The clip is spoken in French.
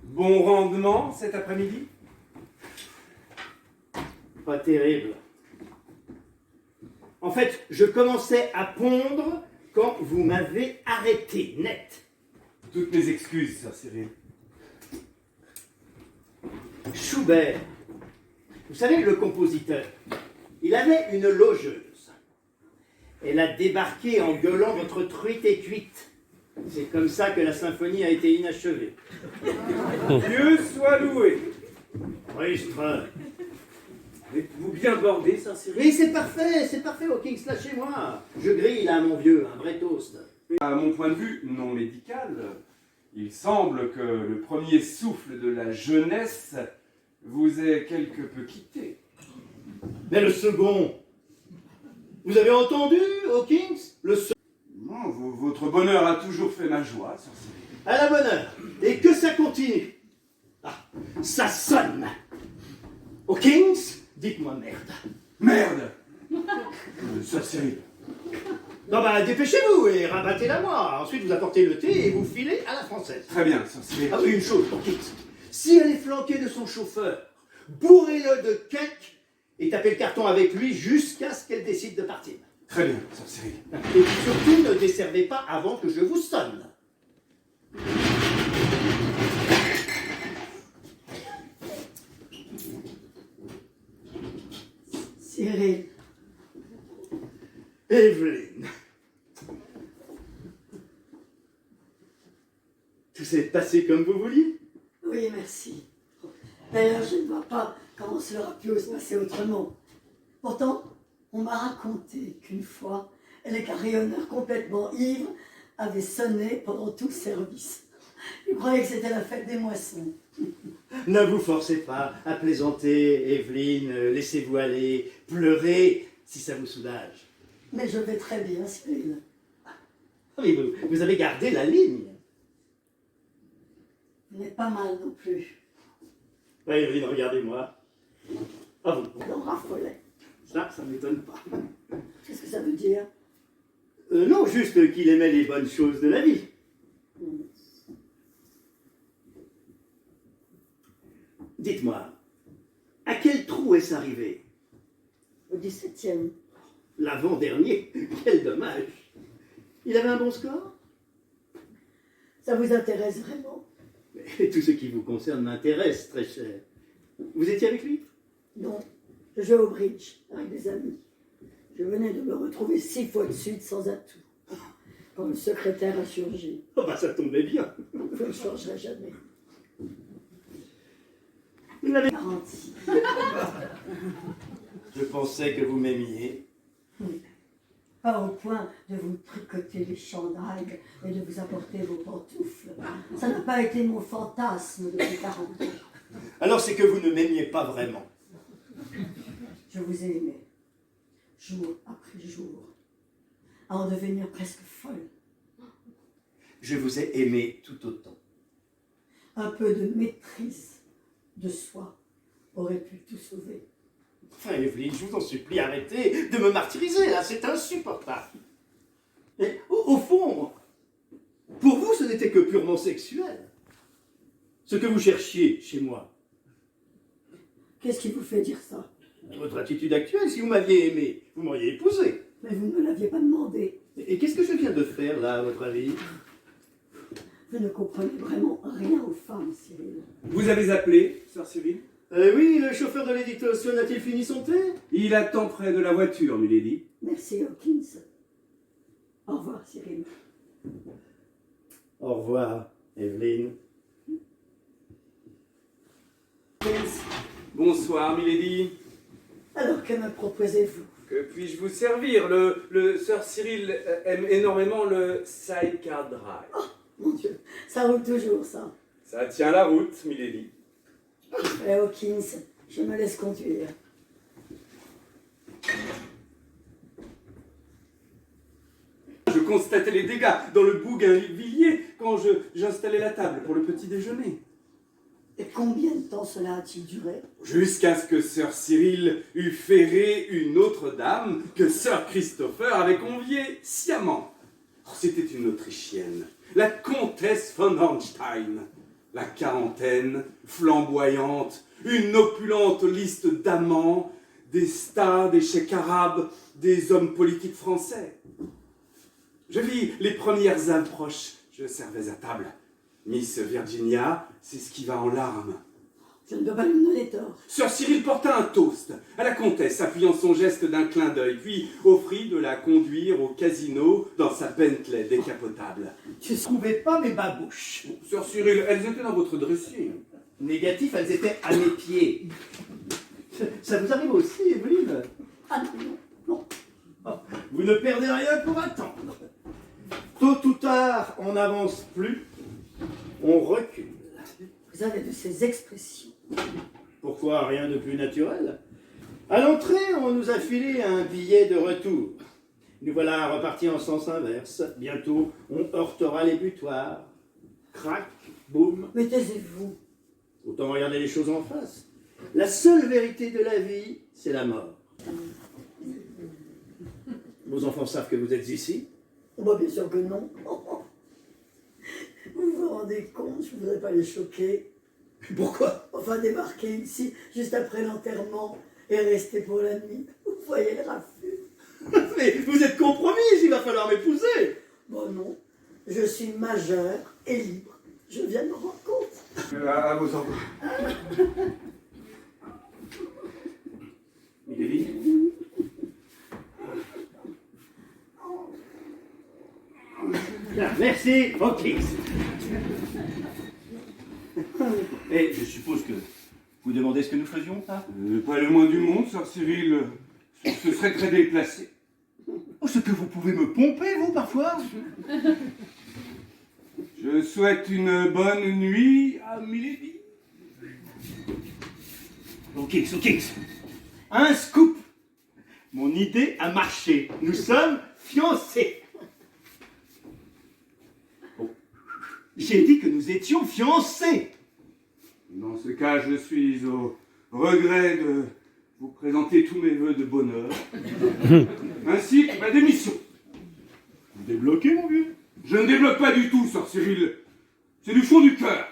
Bon rendement cet après-midi? Pas terrible. En fait, je commençais à pondre quand vous m'avez arrêté, net. Toutes mes excuses, sœur Cyril. Schubert, vous savez, le compositeur, il avait une logeuse. Elle a débarqué en gueulant votre truite est cuite. C'est comme ça que la symphonie a été inachevée. Dieu soit loué. Rustre. Êtes-vous bien bordé, sœur Cyril? Oui, c'est parfait, Hawkins, lâchez-moi. Je grille là, mon vieux, un vrai toast. À mon point de vue non médical, il semble que le premier souffle de la jeunesse vous ait quelque peu quitté. Mais le second, vous avez entendu, Hawkins? Le second. Non, votre bonheur a toujours fait ma joie, sœur Cyril. À la bonne heure. Et que ça continue. Ah, ça sonne. Hawkins, dites-moi merde. Merde Sœur Cyril. Non bah dépêchez-vous et rabattez-la moi. Ensuite vous apportez le thé et vous filez à la française. Très bien, sœur Cyril. Ah oui, une chose, Hawkins. Si elle est flanquée de son chauffeur, bourrez-le de cake et tapez le carton avec lui jusqu'à ce qu'elle décide de partir. Très bien, sœur Cyril. Et puis surtout, ne desservez pas avant que je vous sonne. Cyril, Evelyne. Tout s'est passé comme vous vouliez? oui, merci. D'ailleurs, je ne vois pas comment cela aurait pu se passer autrement. Pourtant, on m'a raconté qu'une fois, les carillonneurs complètement ivres avaient sonné pendant tout le service. Ils croyaient que c'était la fête des moissons. Ne vous forcez pas à plaisanter, Evelyne. Laissez-vous aller, pleurez si ça vous soulage. Mais je vais très bien, Cyril. Ah oui, vous avez gardé la ligne. Vous n'êtes pas mal non plus. Oui, Evelyne, regardez-moi. Ah vous, On raffolait. ça m'étonne pas. Qu'est-ce que ça veut dire? Non, juste qu'il aimait les bonnes choses de la vie. Dites-moi, à quel trou est-ce arrivé? Au 17e. L'avant-dernier. Quel dommage. Il avait un bon score? Ça vous intéresse vraiment? Mais tout ce qui vous concerne m'intéresse, très cher. Vous étiez avec lui? Non, je jouais au bridge avec des amis. Je venais de me retrouver 6 fois de suite sans atout. Quand le secrétaire a surgi. Oh bah ça tombait bien. Je ne changerai jamais. Vous n'avez Garantie. Je pensais que vous m'aimiez. Pas au point de vous tricoter les chandails et de vous apporter vos pantoufles. Ça n'a pas été mon fantasme depuis 40 ans. Alors c'est que vous ne m'aimiez pas vraiment. Je vous ai aimé, jour après jour, à en devenir presque folle. Je vous ai aimé tout autant. Un peu de maîtrise de soi aurait pu tout sauver. Enfin, Evelyne, je vous en supplie, arrêtez de me martyriser, là, c'est insupportable. Et au fond, pour vous, ce n'était que purement sexuel. Ce que vous cherchiez chez moi. Qu'est-ce qui vous fait dire ça? Votre attitude actuelle, si vous m'aviez aimé, vous m'auriez épousé. Mais vous ne me l'aviez pas demandé. Et qu'est-ce que je viens de faire, là, à votre avis? Vous ne comprenez vraiment rien aux femmes, Cyril. Vous avez appelé, sœur Cyril? Oui, le chauffeur de l'éditation a-t-il fini son thé? Il attend près de la voiture, milady. Merci, Hawkins. Au revoir, Cyril. Au revoir, Evelyne. Bonsoir, milady. Alors, que me proposez-vous? Que puis-je vous servir? Le sœur Cyril aime énormément le sidecar drive. Mon Dieu, ça roule toujours, ça. Ça tient la route, milady. Hawkins, je me laisse conduire. Je constatais les dégâts dans le bougainvillier quand j'installais la table pour le petit déjeuner. Et combien de temps cela a-t-il duré? Jusqu'à ce que sœur Cyril eût ferré une autre dame que sœur Christopher avait conviée sciemment. Oh, c'était une Autrichienne, la comtesse von Hornstein. La quarantaine, flamboyante, une opulente liste d'amants, des stars, des cheikhs arabes, des hommes politiques français. Je vis les premières approches. Je servais à table. Miss Virginia s'esquiva en larmes. Je ne peux pas lui donner tort. Sir Cyril porta un toast à la comtesse, appuyant son geste d'un clin d'œil, puis offrit de la conduire au casino dans sa Bentley décapotable. Je ne trouvais pas mes babouches. Sir Cyril, elles étaient dans votre dressing. Négatif, elles étaient à mes pieds. Ça vous arrive aussi, Evelyne? Ah non. Vous ne perdez rien pour attendre. Tôt ou tard, on n'avance plus, on recule. Vous avez de ces expressions. Pourquoi rien de plus naturel? À l'entrée, on nous a filé un billet de retour. Nous voilà repartis en sens inverse. Bientôt, on heurtera les butoirs. Crac, boum. Mais taisez-vous. Autant regarder les choses en face. La seule vérité de la vie, c'est la mort. Vos enfants savent que vous êtes ici? Moi, bien sûr que non. Vous vous rendez compte, je ne voudrais pas les choquer. Pourquoi? Enfin, débarquer ici juste après l'enterrement et rester pour la nuit. Vous voyez le raffut. Mais vous êtes compromise, il va falloir m'épouser. Bon, non. Je suis majeure et libre. Je viens de me rendre compte. À vos enfants. Milady? Bien, merci, ok. Et je suppose que vous demandez ce que nous faisions, hein? Pas le moins du monde, Sir Cyril. Ce serait très déplacé. Oh, ce que vous pouvez me pomper, vous, parfois? Je souhaite une bonne nuit à Milady. Ok. Un scoop. Mon idée a marché. Nous sommes fiancés. Oh. J'ai dit que nous étions fiancés. Dans ce cas, je suis au regret de vous présenter tous mes vœux de bonheur, ainsi que ma démission. Vous débloquez, mon vieux? Je ne débloque pas du tout, Sir Cyril. C'est du fond du cœur.